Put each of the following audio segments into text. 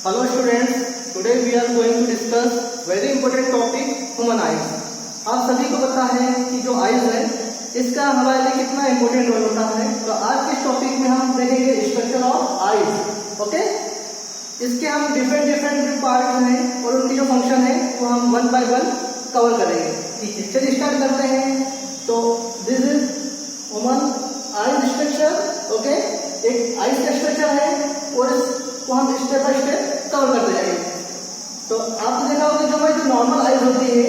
Hello students, today we are going to discuss very important topic human eyes। आप सभी को पता है कि जो आईज है इसका हमारे लिए कितना इम्पोर्टेंट रोल होता है। तो आज के टॉपिक में हम देखेंगे स्ट्रक्चर ऑफ आईज। ओके, इसके हम डिफरेंट पार्ट हैं और उनकी जो फंक्शन है वो हम वन बाय वन कवर करेंगे। ठीक है, चलिए स्टार्ट करते हैं। तो this is human eyes structure. Okay, एक आईज का स्ट्रक्चर है और इसको हम स्टेप बाय स्टेप कवर करते जाएंगे। तो आपने देखा होगा जो हमारी जो नॉर्मल आईज होती है,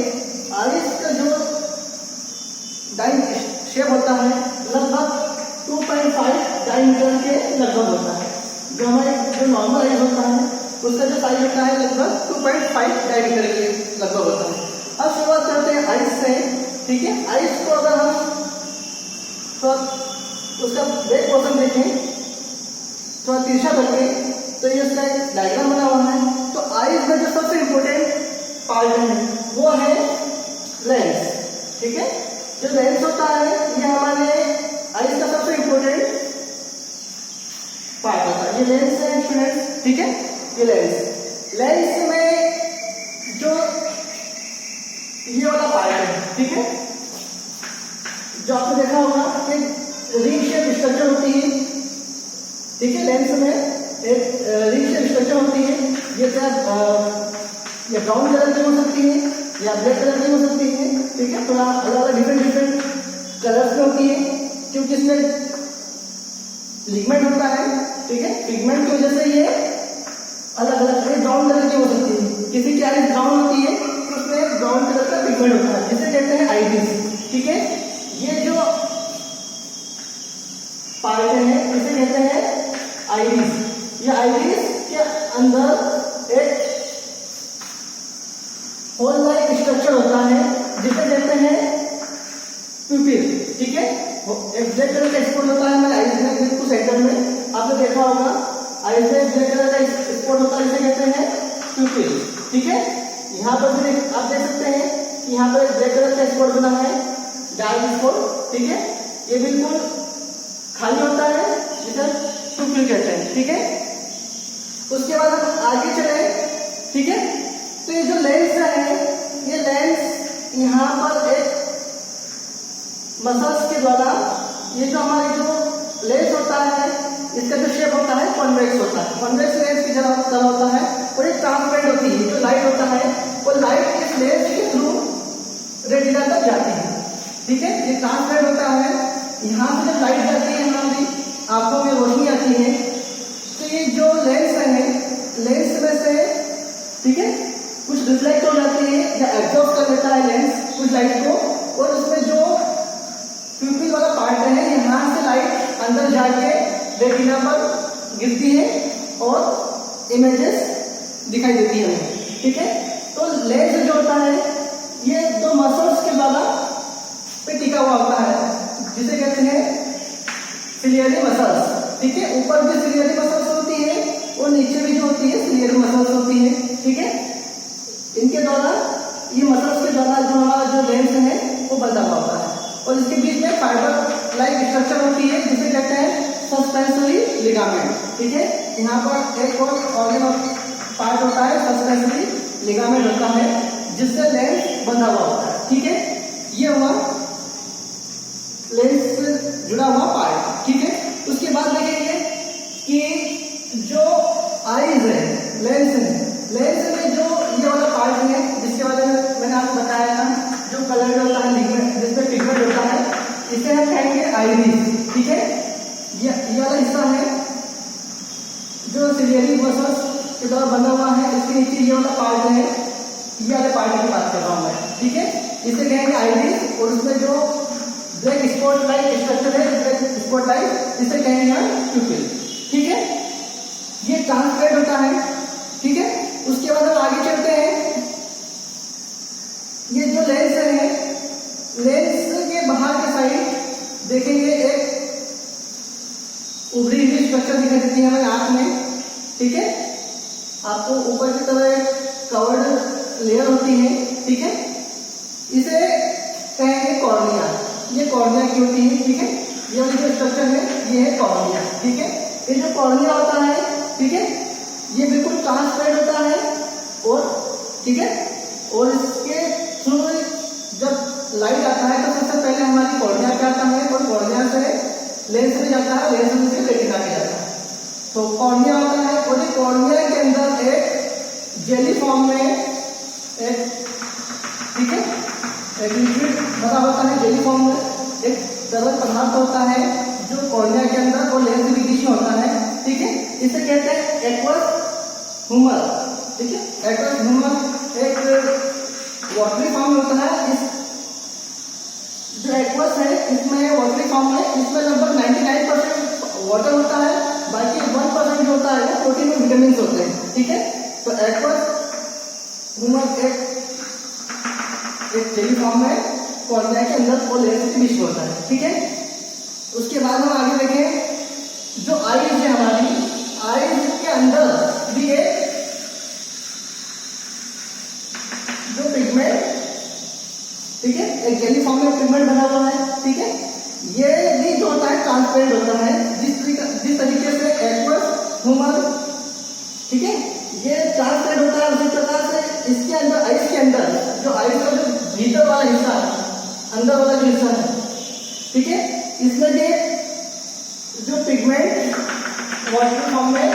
आईज का जो डाइन शेप होता है लगभग 2.5 डायमीटर के लगभग होता है। जो हमारे जो नॉर्मल आईज होता है उसका जो साइज होता है लगभग 2.5 डायमीटर के लगभग होता है। अब शुरुआत करते हैं आईज से। ठीक है, आईज को अगर हम तो उसका बैक पोर्शन देखें थोड़ा तिरछा करके, तो ये उसका एक डायग्राम बना हुआ है। तो आईज में जो सबसे इंपॉर्टेंट पार्ट है वो है लेंस। ठीक है, जो लेंस होता है ये हमारे आईज का सबसे इंपॉर्टेंट पार्ट होता है। ये लेंस है स्टूडेंट्स। ठीक है, ये लेंस में जो ये वाला पार्ट है, ठीक है, जो आपने देखा होगा कि रिंग शेप स्ट्रक्चर होती है। ठीक है, लेंस में एक रिंग शेप स्ट्रक्चर होती है। ये या ब्राउन कलर की हो सकती है या ब्लैक कलर की हो सकती है। ठीक है, थोड़ा अलग अलग डिफरेंट कलर्स में होती है क्योंकि इसमें लिगमेंट होता है। ठीक है, पिगमेंट की वजह से ये अलग अलग ब्राउन कलर की हो सकती है। किसी की आईज ब्राउन होती है तो उसमें ब्राउन कलर का पिगमेंट होता है, जिसे कहते हैं आइरिस। ठीक है, ये जो पार्ट है इसे कहते हैं आइरिस। ये आइरिस के अंदर एक होल लाइक स्ट्रक्चर होता है जिसे कहते हैं प्यूपिल। ठीक है, एक ब्लैक कलर का स्पॉट होता है हमारे आईज में बिल्कुल सेंटर में। आपने देखा होगा आईज में ब्लैक कलर का स्पॉट होता है, इसे कहते हैं प्यूपिल। ठीक है, यहाँ पर भी आप देख सकते हैं कि यहाँ पर एक ब्लैक कलर का स्पॉट बना है, डार्क स्पॉट। ठीक है, ये बिल्कुल खाली होता है जिसे प्यूपिल कहते हैं। ठीक है, उसके बाद हम आगे चले। ठीक है, तो ये जो लेंस है ये लेंस यहाँ पर एक मसल्स के द्वारा, ये जो हमारे जो लेंस होता है इसका जो शेप होता है कॉन्वेक्स होता है। कॉन्वेक्स लेंस की तरह होता है और ये ट्रांसपेरेंट होती है। जो लाइट होता है वो लाइट इस लेंस के थ्रू रेटिना तक जाती है। ठीक है, ये ट्रांसपेरेंट होता है। यहाँ से जब लाइट जाती है हमारी आंखों में रोशनी आती है तो ये जो लेंस है लेंस में से, ठीक है, कुछ रिफ्लेक्ट हो जाती है या एब्जॉर्ब कर लेता है लेंस कुछ लाइट को, और उसमें जो प्यूपिल वाला पार्ट है यहाँ से लाइट अंदर जाके रेटिना पर गिरती है और इमेजेस दिखाई देती है। ठीक है, तो लेंस जो होता है ये दो मसल्स के द्वारा पे टिका हुआ होता है जिसे कहते हैं सिलियरी मसल्स। ठीक है, ऊपर भी सिलियरी मसल्स होती है और नीचे भी जो होती है सिलियरी मसल्स होती है। ठीक है, इनके द्वारा, ये मसल्स के द्वारा जो हमारा जो लेंस है वो बंधा हुआ होता है और इसके बीच में फाइबर लाइक स्ट्रक्चर होती है जिसे कहते हैं सस्पेंसरी लिगामेंट। ठीक है, यहाँ पर एक और ऑर्गन पार्ट होता है सस्पेंसरी लिगामेंट होता है जिससे लेंस बंधा हुआ होता है। ठीक है, ये हुआ लेंस से जुड़ा हुआ पार्ट। ठीक है, उसके बाद देखेंगे कि जो आईज है लेंस में जो ये वाला पार्ट है जिसके बारे में मैंने आपको बताया था, जो कलर होता है लिगमेंट जिसमें पिगमेंट होता है, इसे हम कहेंगे आइरिस। ठीक है, ये वाला हिस्सा है जो सिलियरी मसल्स के द्वारा बना हुआ है। इसके नीचे ये वाला पार्ट है, ये वाले पार्ट की बात कर रहा हूं मैं। ठीक है, इसे कहेंगे आइरिस और उसमें जो ब्लैक स्पॉट लाइट स्ट्रक्चर है, ब्लैक स्पॉट लाइट, इसे कहेंगे प्यूपिल। ठीक है, ये ट्रांसपेरेंट होता है। ठीक है, उसके बाद हम आगे चलते हैं। ये जो लेंस है लेंस के बाहर के साइड देखेंगे एक उभरी हुई स्ट्रक्चर दिखाई देती है हमारे आंख में। ठीक है, आपको ऊपर की तरह एक कवर्ड लेयर होती है। ठीक है, इसे कहेंगे कॉर्निया। ये कॉर्निया की होती है। ठीक है, ये वाली जो स्ट्रक्चर है ये है कॉर्निया। ठीक है, ये जो कॉर्निया होता है, ठीक है, ये बिल्कुल ट्रांसपेरेंट होता है और ठीक है, और इसके थ्रू जब लाइट आता है तो सबसे पहले हमारी कॉर्निया पे आता है और कॉर्निया से लेंस में जाता है, लेंस में से रेटिना पे जाता है। तो कॉर्निया होता है और ये कॉर्निया के अंदर एक जेली फॉर्म में एक ठीक है एक लिक्विड भरा होता है, जेली फॉर्म में एक तरल पदार्थ होता है जो कॉर्निया के अंदर और लेंस के बीच में होता है। ठीक है, इसे कहते हैं एक्वस ह्यूमर। ठीक है, एक्वस ह्यूमर एक वाटरी फॉर्म होता है। इस जो एक्वस है इसमें वाटरी फॉर्म है, इसमें लगभग 99% वाटर होता है, बाकी 1% जो होता है वो प्रोटीन और विटामिन होते हैं। ठीक है, तो एक्वस ह्यूमर एक जेली फॉर्म में कॉर्निया के अंदर और लेंस के बीच में होता है। ठीक है, उसके बाद हम आगे देखें जो आईज है हमारी, आईज के अंदर भी एक जो पिगमेंट ठीक है एक जेली फॉर्म में पिगमेंट बना हुआ है। ठीक है, ये भी जो होता है ट्रांसपेरेंट होता है, जिस तरीके से एक्वस ह्यूमर ठीक है ये ट्रांसपेरेंट होता है, उसी प्रकार से इसके अंदर आइस के अंदर जो आइस का जो भीतर वाला हिस्सा अंदर वाला जो हिस्सा है ठीक है इसमें भी जो पिगमेंट वाटर फॉर्म में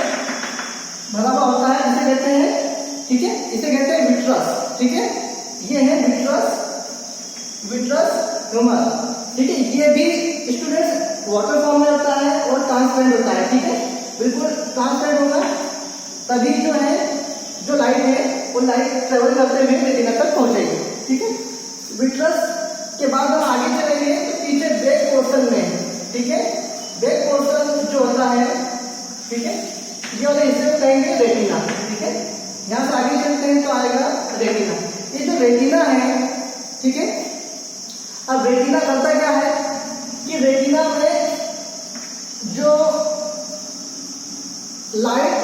भरा हुआ होता है इसे कहते हैं ठीक है, इसे कहते हैं विट्रस। ठीक है, ये है विट्रस ह्यूमर। ठीक है, ये भी स्टूडेंट्स वाटर फॉर्म में होता है और ट्रांसपेरेंट होता है। ठीक है, बिल्कुल ट्रांसपेरेंट होगा तभी जो है जो लाइट है वो लाइट ट्रेवल करते हुए रेटिना तक पहुंचेगी। ठीक है, विट्रस के बाद हम आगे चलेंगे तो पीछे बैक पोर्शन में ठीक है बैक पोर्शन जो होता है ठीक है ये वाले हिस्से को कहेंगे रेटिना। ठीक है, यहाँ से आगे चलते हैं तो आएगा रेटिना। ये जो रेटिना है ठीक है, अब रेटिना करता क्या है कि रेटिना में जो लाइट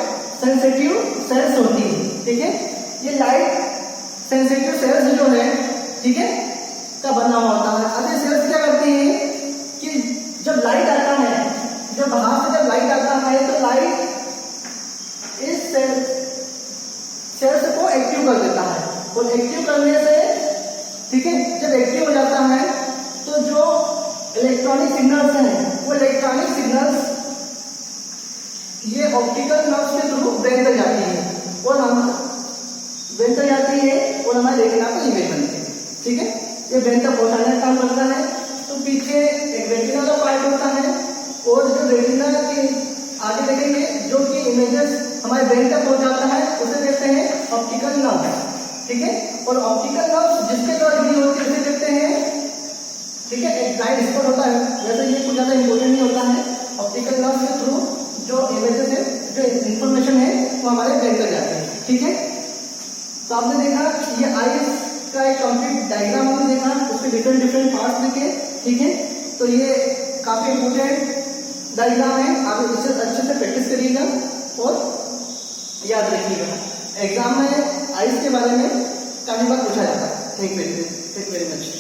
सेंसिटिव सेल्स होती है ठीक है, ये लाइट सेंसिटिव सेल्स जो है ठीक है का बना हुआ होता है। अब ये सेल्स क्या करती है कि जब लाइट आता है, जब बाहर से जब लाइट आता है तो लाइट इस सेल्स को एक्टिव कर देता है और एक्टिव करने से ठीक है जब एक्टिव हो जाता है तो जो इलेक्ट्रॉनिक सिग्नल्स हैं वो इलेक्ट्रॉनिक सिग्नल्स ये ऑप्टिकल नर्व्स के थ्रू ब्रेन तक जाती है और हम ब्रेन तक जाती है और हमारे रेटिना पर इमेज बनती है। ठीक है, ये ब्रेन तक पहुंचाने का काम करता है। तो पीछे एक रेटिना का पार्ट होता है और जो रेटिना के आगे देखेंगे जो कि इमेजेस हमारे ब्रेन तक पहुंचाता है उसे कहते हैं ऑप्टिकल नर्व। ठीक है, और ऑप्टिकल नर्व जिसके द्वारा जुड़ी होती है उसे कहते हैं ठीक है एक ब्लाइंड स्पॉट होता है। वैसे ये कुछ ज्यादा इंपॉर्टेंट नहीं होता है, ऑप्टिकल नर्व के थ्रू जो इमेजेस है जो इंफॉर्मेशन है वो हमारे ब्रेन तक जाती है। ठीक है, तो आपने देखा ये आईज का एक कंप्लीट डायग्राम हमने देखा, उसके डिफरेंट पार्ट्स देखे। ठीक है, तो ये काफी इंपॉर्टेंट डायग्राम है, आप इसे अच्छे से प्रैक्टिस करिएगा और याद रखिएगा। एग्जाम में आईज के बारे में काफी बार पूछा जाता है। Thank you very much.